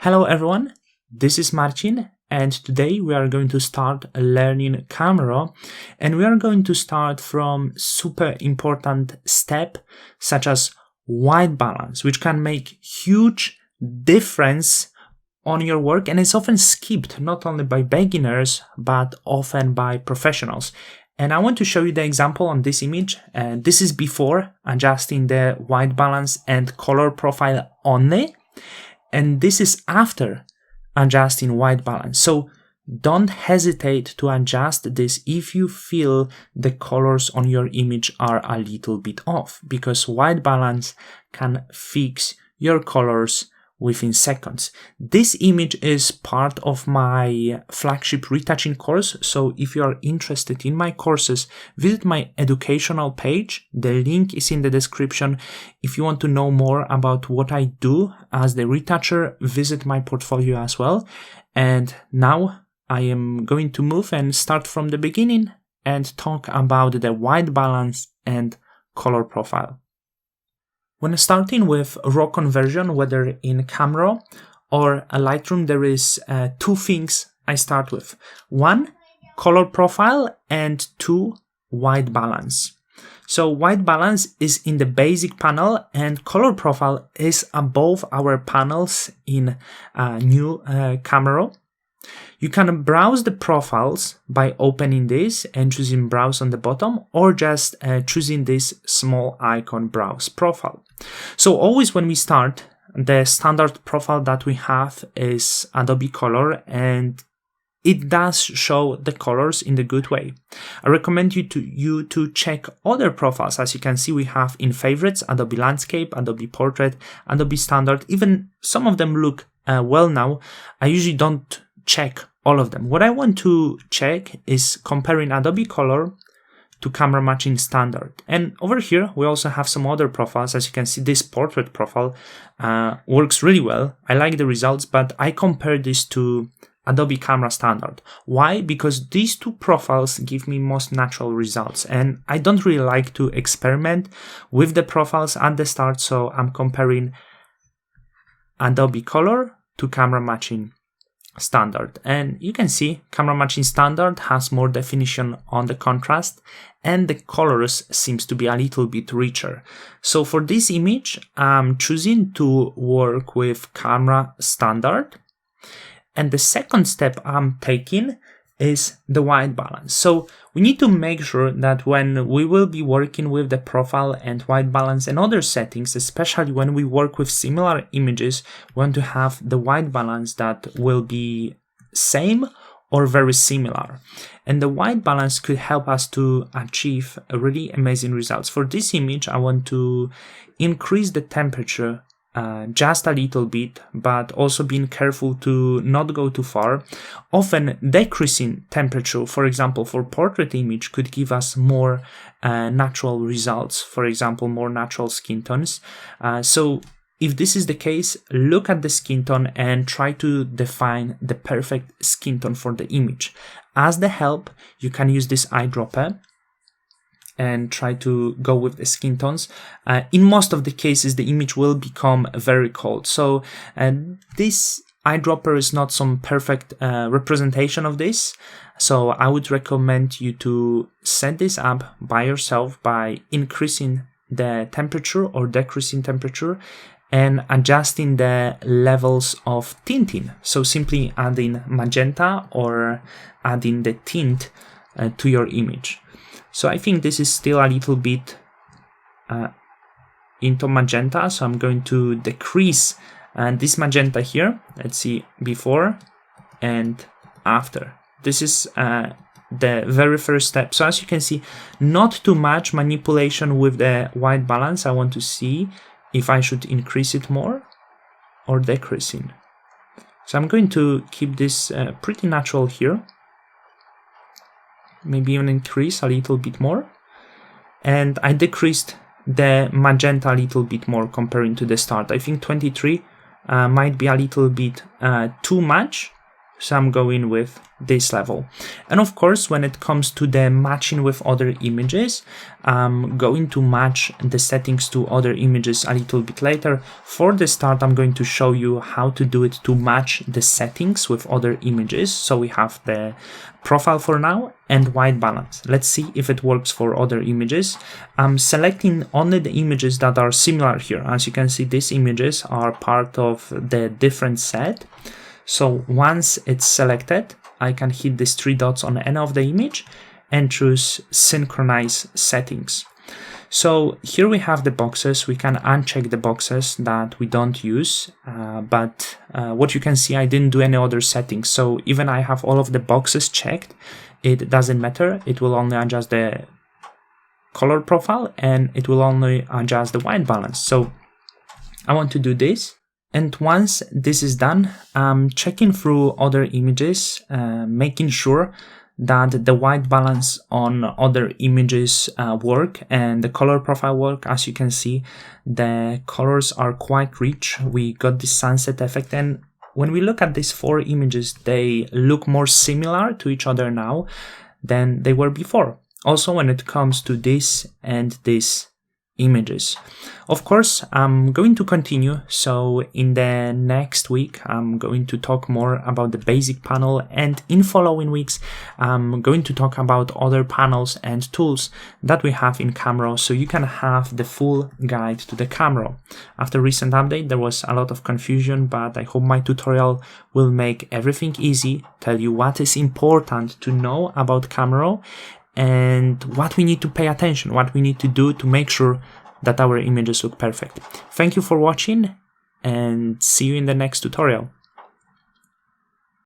Hello everyone, this is Marcin and today we are going to start learning Camera and we are going to start from super important step such as white balance, which can make huge difference on your work and is often skipped not only by beginners but often by professionals. And I want to show you the example on this image. This is before adjusting the white balance and color profile only. And this is after adjusting white balance. So don't hesitate to adjust this if you feel the colors on your image are a little bit off, because white balance can fix your colors within seconds. This image is part of my flagship retouching course. So if you are interested in my courses, visit my educational page. The link is in the description. If you want to know more about what I do as the retoucher, visit my portfolio as well. And now I am going to move and start from the beginning and talk about the white balance and color profile. When starting with raw conversion, whether in Camera or Lightroom, there is two things I start with. One, color profile, and two, white balance. So white balance is in the basic panel and color profile is above our panels in new Camera. You can browse the profiles by opening this and choosing browse on the bottom, or just choosing this small icon browse profile. So always when we start, the standard profile that we have is Adobe Color and it does show the colors in the good way. I recommend you to check other profiles. As you can see, we have in favorites, Adobe Landscape, Adobe Portrait, Adobe Standard. Even some of them look well now. I usually don't check all of them. What I want to check is comparing Adobe Color to Camera Matching Standard. And over here, we also have some other profiles. As you can see, this portrait profile works really well. I like the results, but I compare this to Adobe Camera Standard. Why? Because these two profiles give me most natural results. And I don't really like to experiment with the profiles at the start. So I'm comparing Adobe Color to Camera Matching Standard, and you can see Camera Matching Standard has more definition on the contrast and the colors seems to be a little bit richer. So for this image, I'm choosing to work with Camera Standard, and the second step I'm taking is the white balance. So we need to make sure that when we will be working with the profile and white balance and other settings, especially when we work with similar images, we want to have the white balance that will be same or very similar. And the white balance could help us to achieve really amazing results. For this image, I want to increase the temperature just a little bit, but also being careful to not go too far. Often decreasing temperature, for example, for portrait image could give us more natural results, for example, more natural skin tones. So if this is the case, look at the skin tone and try to define the perfect skin tone for the image. As the help, you can use this eyedropper and try to go with the skin tones. In most of the cases, the image will become very cold. So this eyedropper is not some perfect representation of this. So I would recommend you to set this up by yourself by increasing the temperature or decreasing temperature and adjusting the levels of tinting. So simply adding magenta or adding the tint to your image. So I think this is still a little bit into magenta, so I'm going to decrease this magenta here. Let's see, before and after. This is the very first step. So as you can see, not too much manipulation with the white balance. I want to see if I should increase it more or decreasing. So I'm going to keep this pretty natural here. Maybe even increase a little bit more, and I decreased the magenta a little bit more comparing to the start. I think 23 might be a little bit too much, so I'm going with this level. And of course, when it comes to the matching with other images, I'm going to match the settings to other images a little bit later. For the start, I'm going to show you how to do it to match the settings with other images. So we have the profile for now and white balance. Let's see if it works for other images. I'm selecting only the images that are similar here. As you can see, these images are part of the different set. So once it's selected, I can hit these 3 dots on any of the image and choose synchronize settings. So here we have the boxes. We can uncheck the boxes that we don't use, but what you can see, I didn't do any other settings. So even I have all of the boxes checked, it doesn't matter. It will only adjust the color profile and it will only adjust the white balance. So I want to do this. And once this is done, I'm checking through other images, making sure that the white balance on other images work and the color profile work. As you can see, the colors are quite rich. We got this sunset effect, and when we look at these 4 images, they look more similar to each other now than they were before. Also, when it comes to this and this images. Of course, I'm going to continue, so in the next week I'm going to talk more about the basic panel, and in following weeks I'm going to talk about other panels and tools that we have in Camera, so you can have the full guide to the Camera. After recent update there was a lot of confusion, but I hope my tutorial will make everything easy, tell you what is important to know about Camera and what we need to pay attention, what we need to do to make sure that our images look perfect. Thank you for watching and see you in the next tutorial.